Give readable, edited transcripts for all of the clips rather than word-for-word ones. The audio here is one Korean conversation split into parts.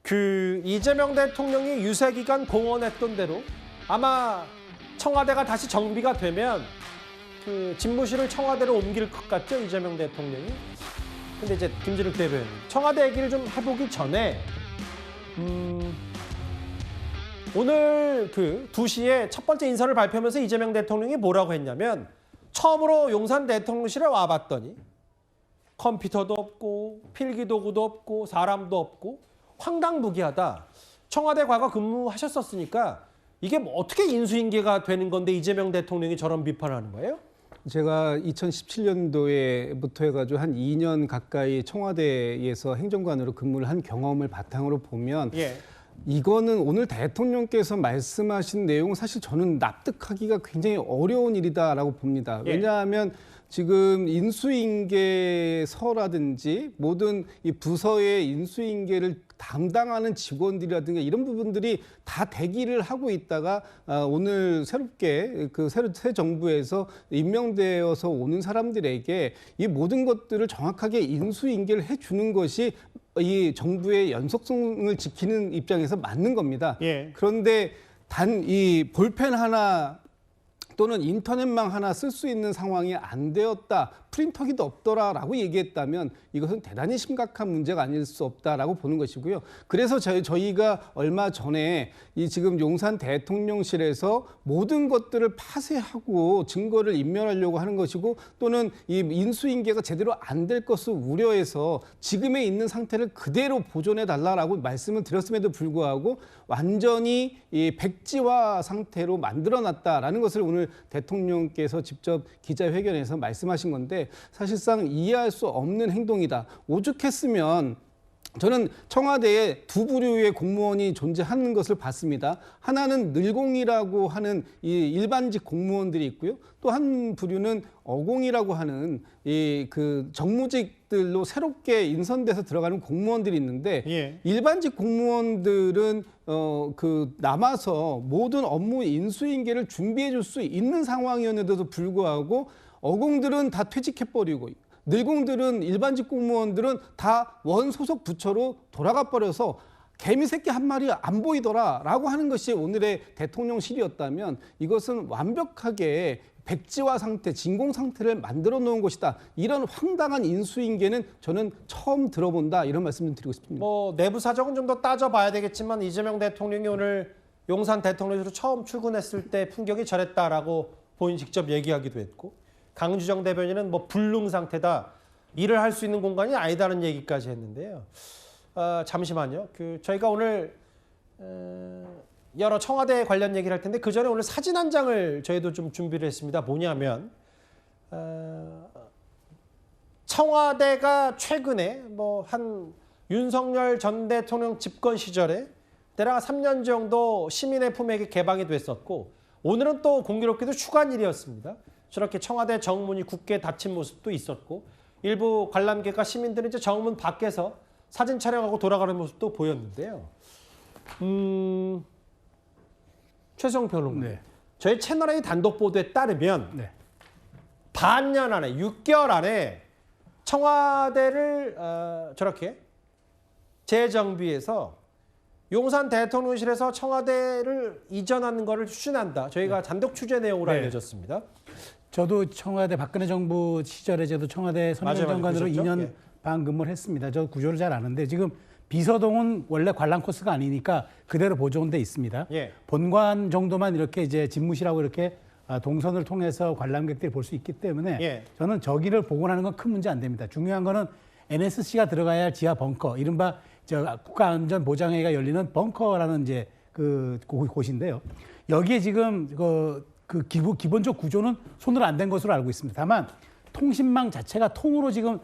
그 이재명 대통령이 유세 기간 공언했던 대로 아마 청와대가 다시 정비가 되면 그 집무실을 청와대로 옮길 것 같죠, 이재명 대통령이. 근데 이제 김진욱 대변인 청와대 얘기를 좀 해보기 전에 오늘 그 2시에 첫 번째 인사를 발표하면서 이재명 대통령이 뭐라고 했냐면 처음으로 용산 대통령실에 와봤더니 컴퓨터도 없고 필기도구도 없고 사람도 없고 황당무계하다. 청와대 과거 근무하셨었으니까 이게 뭐 어떻게 인수인계가 되는 건데 이재명 대통령이 저런 비판을 하는 거예요? 제가 2017년도에부터 해가지고 한 2년 가까이 청와대에서 행정관으로 근무를 한 경험을 바탕으로 보면 이거는 오늘 대통령께서 말씀하신 내용은 사실 저는 납득하기가 굉장히 어려운 일이다라고 봅니다. 왜냐하면 지금 인수인계서라든지 모든 이 부서의 인수인계를 담당하는 직원들이라든가 이런 부분들이 다 대기를 하고 있다가 오늘 새롭게 그 새 정부에서 임명되어서 오는 사람들에게 이 모든 것들을 정확하게 인수인계를 해주는 것이 이 정부의 연속성을 지키는 입장에서 맞는 겁니다. 그런데 단 이 볼펜 하나 또는 인터넷망 하나 쓸 수 있는 상황이 안 되었다. 프린터기도 없더라라고 얘기했다면 이것은 대단히 심각한 문제가 아닐 수 없다라고 보는 것이고요. 그래서 저희가 얼마 전에 이 지금 용산 대통령실에서 모든 것들을 파쇄하고 증거를 인멸하려고 하는 것이고 또는 이 인수인계가 제대로 안 될 것을 우려해서 지금에 있는 상태를 그대로 보존해 달라라고 말씀을 드렸음에도 불구하고 완전히 이 백지화 상태로 만들어놨다라는 것을 오늘 대통령께서 직접 기자회견에서 말씀하신 건데 사실상 이해할 수 없는 행동이다. 오죽했으면 저는 청와대에 두 부류의 공무원이 존재하는 것을 봤습니다. 하나는 늘공이라고 하는 이 일반직 공무원들이 있고요. 또 한 부류는 어공이라고 하는 이 그 정무직들로 새롭게 인선돼서 들어가는 공무원들이 있는데 일반직 공무원들은 그 남아서 모든 업무 인수인계를 준비해 줄 수 있는 상황이었는데도 불구하고 어공들은 다 퇴직해버리고 늘공들은 일반직 공무원들은 다 원소속 부처로 돌아가 버려서 개미 새끼 한 마리 안 보이더라라고 하는 것이 오늘의 대통령실이었다면 이것은 완벽하게 백지화 상태, 진공 상태를 만들어 놓은 것이다. 이런 황당한 인수인계는 저는 처음 들어본다. 이런 말씀을 드리고 싶습니다. 뭐 내부 사정은 좀 더 따져봐야 되겠지만 이재명 대통령이 오늘 용산 대통령실로 처음 출근했을 때 풍경이 저랬다라고 본인 직접 얘기하기도 했고 강주정 대변인은 뭐 불능 상태다. 일을 할 수 있는 공간이 아니다는 얘기까지 했는데요. 잠시만요. 저희가 오늘 여러 청와대 관련 얘기를 할 텐데 그 전에 오늘 사진 한 장을 저희도 좀 준비를 했습니다. 뭐냐면 청와대가 최근에 뭐 한 윤석열 전 대통령 집권 시절에 대략 3년 정도 시민의 품에게 개방이 됐었고 오늘은 또 공교롭게도 휴관일이었습니다. 저렇게 청와대 정문이 굳게 닫힌 모습도 있었고 일부 관람객과 시민들은 이제 정문 밖에서 사진 촬영하고 돌아가는 모습도 보였는데요. 최수영 평론가, 저희 채널A 단독 보도에 따르면 반년 안에 6개월 안에 청와대를 저렇게 재정비해서 용산 대통령실에서 청와대를 이전하는 것을 추진한다. 저희가 단독 취재 내용으로 알려졌습니다. 저도 청와대 박근혜 정부 시절에 저도 청와대 선임장관으로 2년 반 근무를 했습니다. 저 구조를 잘 아는데 지금 비서동은 원래 관람 코스가 아니니까 그대로 보존돼 있습니다. 본관 정도만 이렇게 이제 집무실하고 이렇게 동선을 통해서 관람객들이 볼 수 있기 때문에 저는 저기를 복원하는 건 큰 문제 안 됩니다. 중요한 거는 NSC가 들어가야 할 지하 벙커, 이른바 국가안전보장회의가 열리는 벙커라는 이제 그 곳인데요. 여기에 지금 기본적 구조는 손으로 안 댄 것으로 알고 있습니다. 다만 통신망 자체가 통으로 지금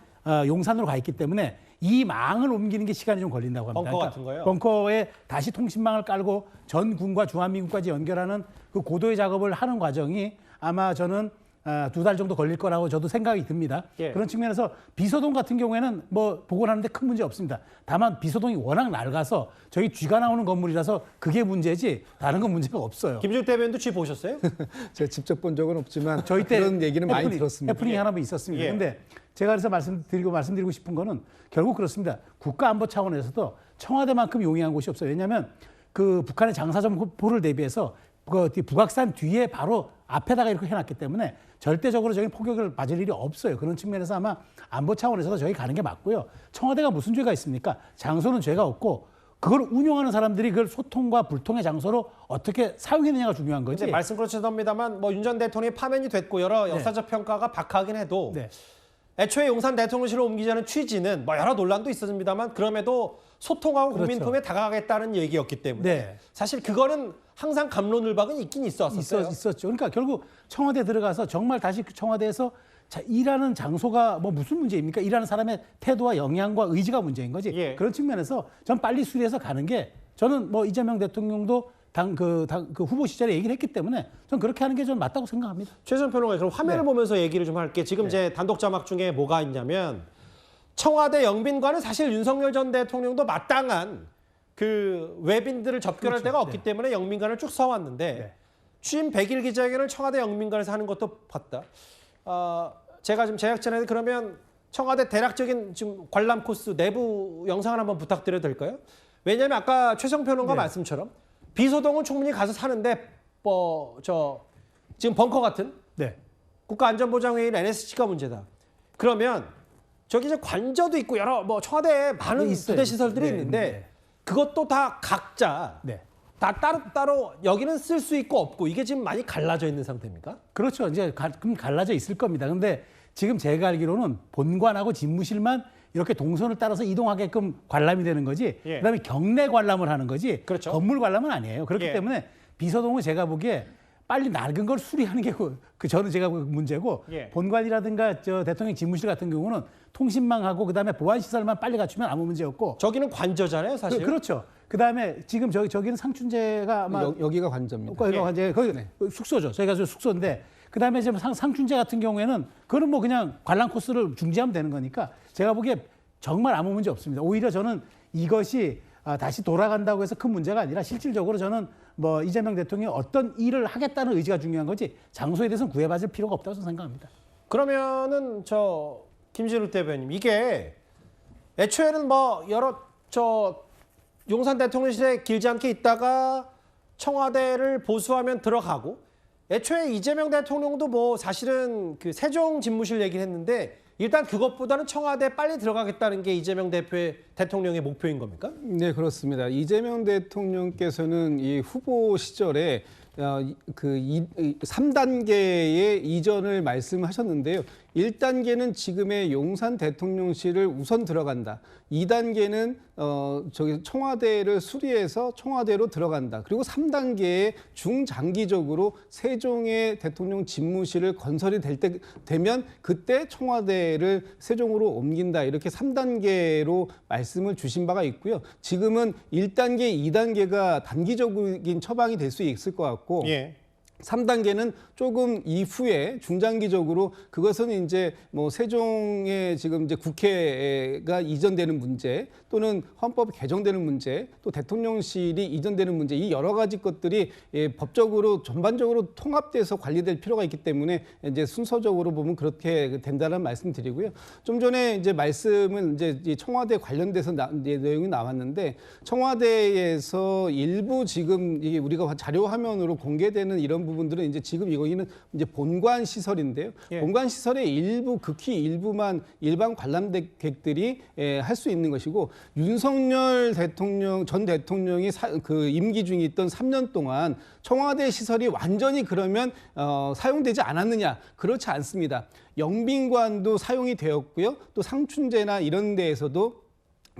용산으로 가 있기 때문에 이 망을 옮기는 게 시간이 좀 걸린다고 합니다. 벙커 같은 거요? 벙커에 다시 통신망을 깔고 전 군과 주한미군까지 연결하는 그 고도의 작업을 하는 과정이 아마 저는 2달 정도 걸릴 거라고 저도 생각이 듭니다. 예. 그런 측면에서 비서동 같은 경우에는 뭐 복원하는데 큰 문제 없습니다. 다만 비서동이 워낙 낡아서 저희 쥐가 나오는 건물이라서 그게 문제지 다른 건 문제가 없어요. 김준욱 대변인도 쥐 보셨어요? 제가 직접 본 적은 없지만 저희 때 그런 얘기는 많이 들었습니다. 해프닝이 하나 있었습니다. 예. 그런데 제가 그래서 말씀드리고 싶은 거는 결국 그렇습니다. 국가안보 차원에서도 청와대만큼 용이한 곳이 없어요. 왜냐하면 그 북한의 장사정포를 대비해서 그 북악산 뒤에 바로 앞에다가 이렇게 해놨기 때문에 절대적으로 저희 폭격을 맞을 일이 없어요. 그런 측면에서 아마 안보 차원에서도 저희 가는 게 맞고요. 청와대가 무슨 죄가 있습니까? 장소는 죄가 없고 그걸 운영하는 사람들이 그걸 소통과 불통의 장소로 어떻게 사용했느냐가 중요한 거지. 근데 말씀 그렇습니다만 뭐 윤 전 대통령이 파면이 됐고 여러 역사적 평가가 박하긴 해도 네. 애초에 용산 대통령실로 옮기자는 취지는 뭐 여러 논란도 있었습니다만 그럼에도 소통하고 그렇죠. 국민 품에 다가가겠다는 얘기였기 때문에 네. 사실 그거는 항상 감론을박은 있긴 있었어요. 있었죠. 그러니까 결국 청와대 들어가서 정말 다시 그 청와대에서 일하는 장소가 뭐 무슨 문제입니까? 일하는 사람의 태도와 영향과 의지가 문제인 거지. 예. 그런 측면에서 전 빨리 수리해서 가는 게 저는 뭐 이재명 대통령도 그 후보 시절에 얘기를 했기 때문에 전 그렇게 하는 게 좀 맞다고 생각합니다. 최선 평론가 그럼 화면을 네. 보면서 얘기를 좀 할게. 지금 제 단독 자막 중에 뭐가 있냐면 청와대 영빈관은 사실 윤석열 전 대통령도 마땅한 그 외빈들을 접견할 그렇죠. 데가 없기 네. 때문에 영빈관을 쭉 써왔는데 네. 취임 100일 기자회견을 청와대 영빈관에서 하는 것도 봤다. 제가 지금 제작진한테 그러면 청와대 대략적인 지금 관람 코스 내부 영상을 한번 부탁드려도 될까요? 왜냐하면 아까 최성 평론가 네. 말씀처럼 비서동은 충분히 가서 사는데 지금 벙커 같은 네. 국가안전보장회의 NSC가 문제다. 그러면 저기 이제 관저도 있고 여러 뭐 청와대에 많은 네, 있어요. 부대 시설들이 네, 있는데 네. 그것도 다 각자 네. 다 따로 여기는 쓸 수 있고 없고 이게 지금 많이 갈라져 있는 상태입니까? 그렇죠. 이제 그럼 갈라져 있을 겁니다. 근데 지금 제가 알기로는 본관하고 집무실만 이렇게 동선을 따라서 이동하게끔 관람이 되는 거지. 예. 그다음에 경내 관람을 하는 거지. 그렇죠. 건물 관람은 아니에요. 그렇기 예. 때문에 비서동은 제가 보기에 빨리 낡은 걸 수리하는 게 저는 제가 보기에 문제고 예. 본관이라든가 저 대통령 집무실 같은 경우는 통신망하고 그다음에 보안 시설만 빨리 갖추면 아무 문제 없고. 저기는 관저잖아요, 사실. 그렇죠. 그다음에 지금 저기는 상춘제가 아마 여기가 관저입니다. 거기가 이제 거기 숙소죠. 저희가 저 숙소인데 그다음에 지금 상춘제 같은 경우에는 그거는 뭐 그냥 관람 코스를 중지하면 되는 거니까 제가 보기에 정말 아무 문제 없습니다. 오히려 저는 이것이 다시 돌아간다고 해서 큰 문제가 아니라 실질적으로 저는 뭐 이재명 대통령이 어떤 일을 하겠다는 의지가 중요한 거지 장소에 대해서는 구애받을 필요가 없다고 저는 생각합니다. 그러면은 김진욱 대변인 이게 애초에는 뭐 여러 용산 대통령실에 길지 않게 있다가 청와대를 보수하면 들어가고 애초에 이재명 대통령도 뭐 사실은 그 세종 집무실 얘기를 했는데 일단 그것보다는 청와대에 빨리 들어가겠다는 게 이재명 대통령의 목표인 겁니까? 네, 그렇습니다. 이재명 대통령께서는 이 후보 시절에 3단계의 이전을 말씀하셨는데요. 1단계는 지금의 용산 대통령실을 우선 들어간다. 2단계는 청와대를 수리해서 청와대로 들어간다. 그리고 3단계에 중장기적으로 세종의 대통령 집무실을 건설이 되면 그때 청와대를 세종으로 옮긴다. 이렇게 3단계로 말씀을 주신 바가 있고요. 지금은 1단계, 2단계가 단기적인 처방이 될 수 있을 것 같고 예. 3단계는 조금 이후에 중장기적으로 그것은 이제 뭐 세종의 지금 이제 국회가 이전되는 문제 또는 헌법 개정되는 문제 또 대통령실이 이전되는 문제 이 여러 가지 것들이 법적으로 전반적으로 통합돼서 관리될 필요가 있기 때문에 이제 순서적으로 보면 그렇게 된다는 말씀드리고요. 좀 전에 이제 말씀은 이제 청와대 관련돼서 이제 내용이 나왔는데 청와대에서 일부 지금 이게 우리가 자료 화면으로 공개되는 이런 부분들은 이제 지금 이거는 이제 본관 시설인데요. 예. 본관 시설의 일부 극히 일부만 일반 관람객들이 할 수 있는 것이고 윤석열 전 대통령이 그 임기 중에 있던 3년 동안 청와대 시설이 완전히 그러면 사용되지 않았느냐? 그렇지 않습니다. 영빈관도 사용이 되었고요. 또 상춘제나 이런 데에서도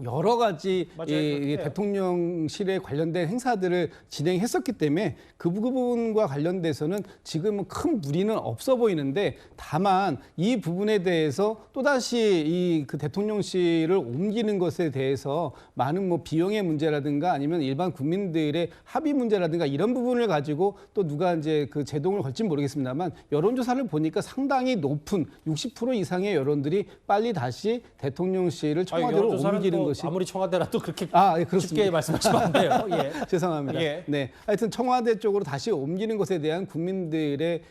여러 가지 맞아요. 이 그렇게 해요. 대통령실에 관련된 행사들을 진행했었기 때문에 그 부분과 관련돼서는 지금은 큰 무리는 없어 보이는데 다만 이 부분에 대해서 또다시 이 그 대통령실을 옮기는 것에 대해서 많은 뭐 비용의 문제라든가 아니면 일반 국민들의 합의 문제라든가 이런 부분을 가지고 또 누가 이제 그 제동을 걸지는 모르겠습니다만 여론조사를 보니까 상당히 높은 60% 이상의 여론들이 빨리 다시 대통령실을 청와대로 여론조사는 옮기는 뭐 것이 아무리 청와대라도 그렇게 예, 그렇습니다. 쉽게 말씀하시면 안 돼요. 예. 죄송합니다. 예. 네, 하여튼 청와대 쪽으로 다시 옮기는 것에 대한 국민들의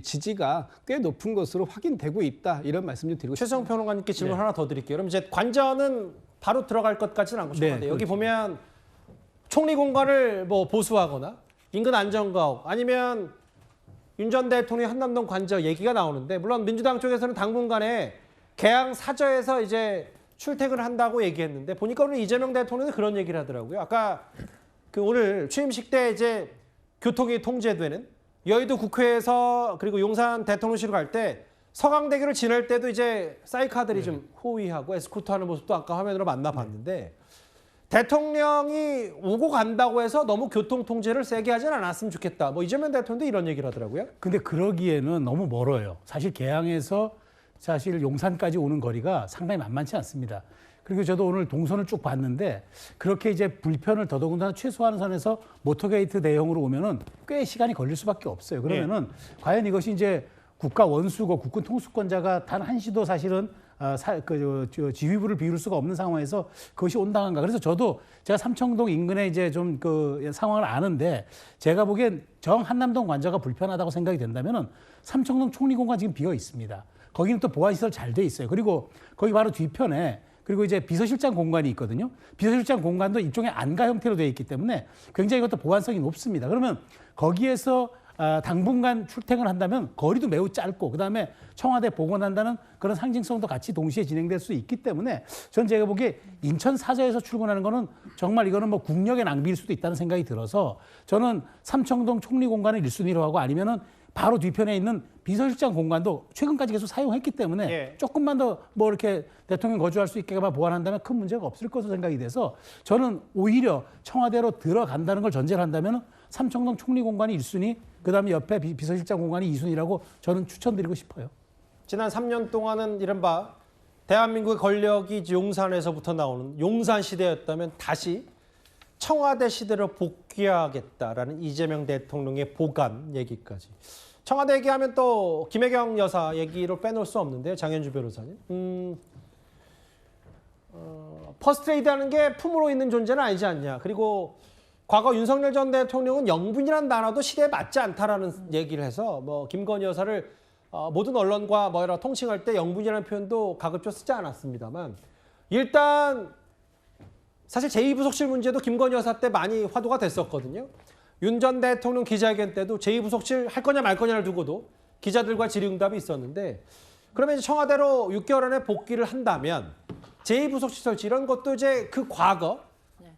지지가 꽤 높은 것으로 확인되고 있다. 이런 말씀 좀 드리고 싶습니다. 최성 평론가님께 질문 하나 더 드릴게요. 그럼 이제 관저는 바로 들어갈 것 같지는 않고 청와대. 네, 여기 그렇죠. 보면 총리 공간을 뭐 보수하거나 인근 안전가옥 아니면 윤 전 대통령의 한남동 관저 얘기가 나오는데 물론 민주당 쪽에서는 당분간에 개항 사저에서 이제 출퇴근을 한다고 얘기했는데 보니까 오늘 이재명 대통령이 그런 얘기를 하더라고요. 아까 그 오늘 취임식 때 이제 교통이 통제되는 여의도 국회에서 그리고 용산 대통령실로 갈 때 서강대교를 지날 때도 이제 사이카들이 좀 호위하고 에스코트하는 모습도 아까 화면으로 만나봤는데 대통령이 오고 간다고 해서 너무 교통 통제를 세게 하진 않았으면 좋겠다. 뭐 이재명 대통령도 이런 얘기를 하더라고요. 근데 그러기에는 너무 멀어요. 사실 개항에서 사실 용산까지 오는 거리가 상당히 만만치 않습니다. 그리고 저도 오늘 동선을 쭉 봤는데 그렇게 이제 불편을 더더군다나 최소화하는 선에서 모터게이트 대형으로 오면은 꽤 시간이 걸릴 수밖에 없어요. 그러면은 과연 이것이 이제 국가 원수고 국군 통수권자가 단 한시도 사실은 지휘부를 비울 수가 없는 상황에서 그것이 온당한가. 그래서 저도 제가 삼청동 인근에 이제 좀 그 상황을 아는데 제가 보기엔 정 한남동 관저가 불편하다고 생각이 된다면은 삼청동 총리공간 지금 비어 있습니다. 거기는 또 보안시설 잘 돼 있어요. 그리고 거기 바로 뒤편에 그리고 이제 비서실장 공간이 있거든요. 비서실장 공간도 일종의 안가 형태로 되어 있기 때문에 굉장히 이것도 보안성이 높습니다. 그러면 거기에서 당분간 출퇴근을 한다면 거리도 매우 짧고 그다음에 청와대 복원한다는 그런 상징성도 같이 동시에 진행될 수 있기 때문에 전 제가 보기에 인천 사저에서 출근하는 거는 정말 이거는 뭐 국력의 낭비일 수도 있다는 생각이 들어서 저는 삼청동 총리 공간을 1순위로 하고 아니면은 바로 뒤편에 있는 비서실장 공간도 최근까지 계속 사용했기 때문에 조금만 더 뭐 이렇게 대통령 거주할 수 있게만 보완한다면 큰 문제가 없을 것으로 생각이 돼서 저는 오히려 청와대로 들어간다는 걸 전제를 한다면 삼청동 총리 공간이 1순위, 그다음에 옆에 비서실장 공간이 2순위라고 저는 추천드리고 싶어요. 지난 3년 동안은 이른바 대한민국의 권력이 용산에서부터 나오는 용산 시대였다면 다시 청와대 시대로 복귀하겠다라는 이재명 대통령의 보관 얘기까지. 청와대 얘기하면 또 김혜경 여사 얘기로 빼놓을 수 없는데요. 장현주 변호사님. 퍼스트레이드하는 게 품으로 있는 존재는 아니지 않냐. 그리고 과거 윤석열 전 대통령은 영분이라는 단어도 시대에 맞지 않다라는 얘기를 해서 뭐 김건희 여사를 모든 언론과 뭐 여러 통칭할 때 영분이라는 표현도 가급적 쓰지 않았습니다만 일단 사실 제2부속실 문제도 김건희 여사 때 많이 화두가 됐었거든요. 윤 전 대통령 기자회견 때도 제2부속실 할 거냐 말 거냐를 두고도 기자들과 질의응답이 있었는데 그러면 이제 청와대로 6개월 안에 복귀를 한다면 제2부속실 설치 이런 것도 이제 그 과거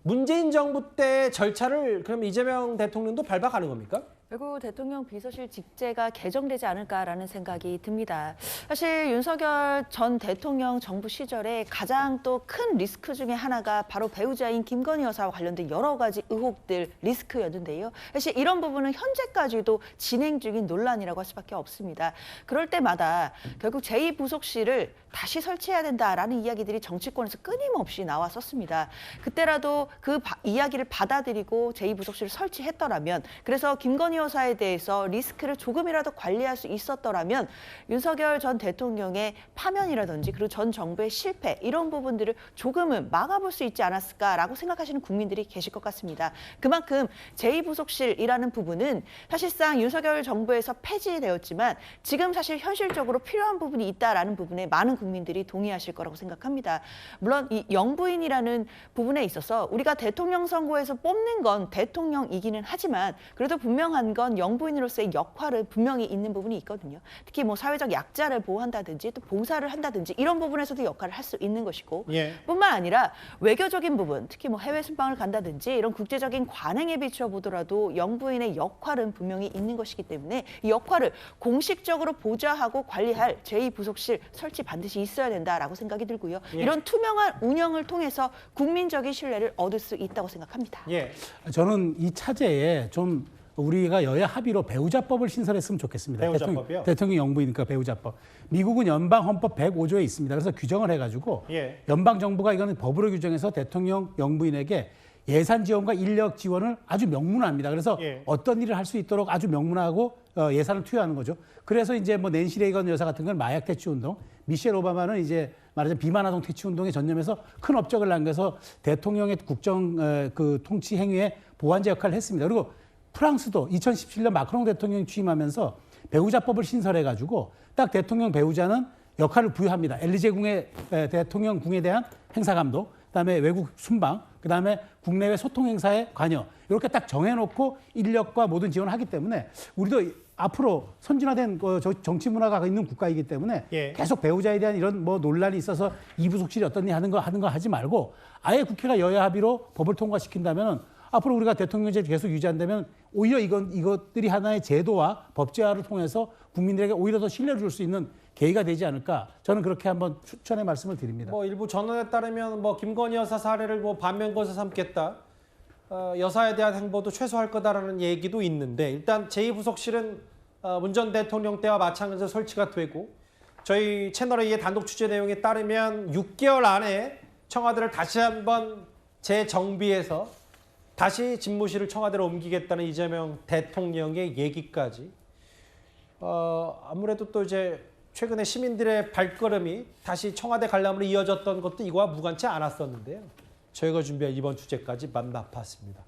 문재인 정부 때 절차를 그럼 이재명 대통령도 밟아가는 겁니까? 결국 대통령 비서실 직제가 개정되지 않을까라는 생각이 듭니다. 사실 윤석열 전 대통령 정부 시절에 가장 또 큰 리스크 중에 하나가 바로 배우자인 김건희 여사와 관련된 여러 가지 의혹들, 리스크였는데요. 사실 이런 부분은 현재까지도 진행 중인 논란이라고 할 수밖에 없습니다. 그럴 때마다 결국 제2부속실을 다시 설치해야 된다라는 이야기들이 정치권에서 끊임없이 나왔었습니다. 그때라도 그 이야기를 받아들이고 제2부속실을 설치했더라면 그래서 김건희 여사에 대해서 리스크를 조금이라도 관리할 수 있었더라면 윤석열 전 대통령의 파면이라든지 그리고 전 정부의 실패 이런 부분들을 조금은 막아볼 수 있지 않았을까라고 생각하시는 국민들이 계실 것 같습니다. 그만큼 제2부속실이라는 부분은 사실상 윤석열 정부에서 폐지되었지만 지금 사실 현실적으로 필요한 부분이 있다라는 부분에 많은 국민들이 동의하실 거라고 생각합니다. 물론 이 영부인이라는 부분에 있어서 우리가 대통령 선거에서 뽑는 건 대통령이기는 하지만 그래도 분명한 중요한 건 영부인으로서의 역할을 분명히 있는 부분이 있거든요. 특히 뭐 사회적 약자를 보호한다든지 또 봉사를 한다든지 이런 부분에서도 역할을 할 수 있는 것이고 예. 뿐만 아니라 외교적인 부분, 특히 뭐 해외 순방을 간다든지 이런 국제적인 관행에 비추어 보더라도 영부인의 역할은 분명히 있는 것이기 때문에 이 역할을 공식적으로 보좌하고 관리할 제2부속실 설치 반드시 있어야 된다라고 생각이 들고요. 예. 이런 투명한 운영을 통해서 국민적인 신뢰를 얻을 수 있다고 생각합니다. 예. 저는 이 차제에 좀 우리가 여야 합의로 배우자법을 신설했으면 좋겠습니다. 배우자법이요? 대통령 영부이니까 배우자법. 미국은 연방 헌법 105조에 있습니다. 그래서 규정을 해가지고 예. 연방 정부가 이거는 법으로 규정해서 대통령 영부인에게 예산 지원과 인력 지원을 아주 명문화합니다. 그래서 예. 어떤 일을 할 수 있도록 아주 명문화하고 예산을 투여하는 거죠. 그래서 이제 뭐 낸시 레이건 여사 같은 건 마약 퇴치 운동, 미셸 오바마는 이제 말하자면 비만 아동 퇴치 운동에 전념해서 큰 업적을 남겨서 대통령의 국정 그 통치 행위에 보완제 역할을 했습니다. 그리고 프랑스도 2017년 마크롱 대통령이 취임하면서 배우자법을 신설해가지고 딱 대통령 배우자는 역할을 부여합니다. 엘리제 궁의 대통령 궁에 대한 행사 감독, 그다음에 외국 순방, 그다음에 국내외 소통 행사에 관여 이렇게 딱 정해놓고 인력과 모든 지원을 하기 때문에 우리도 앞으로 선진화된 정치 문화가 있는 국가이기 때문에 예. 계속 배우자에 대한 이런 뭐 논란이 있어서 이부속실이 어떤 일 하는 거 하지 말고 아예 국회가 여야 합의로 법을 통과시킨다면 앞으로 우리가 대통령제를 계속 유지한다면 오히려 이것들이 하나의 제도와 법제화를 통해서 국민들에게 오히려 더 신뢰를 줄 수 있는 계기가 되지 않을까 저는 그렇게 한번 추천의 말씀을 드립니다. 뭐 일부 전언에 따르면 뭐 김건희 여사 사례를 뭐 반면교사 삼겠다. 여사에 대한 행보도 최소화할 거다라는 얘기도 있는데 일단 제2부속실은 문 전 대통령 때와 마찬가지로 설치가 되고 저희 채널의 이 단독 취재 내용에 따르면 6개월 안에 청와대를 다시 한번 재정비해서 다시 집무실을 청와대로 옮기겠다는 이재명 대통령의 얘기까지 아무래도 또 이제 최근에 시민들의 발걸음이 다시 청와대 관람으로 이어졌던 것도 이거와 무관치 않았었는데요. 저희가 준비한 이번 주제까지 만나봤습니다.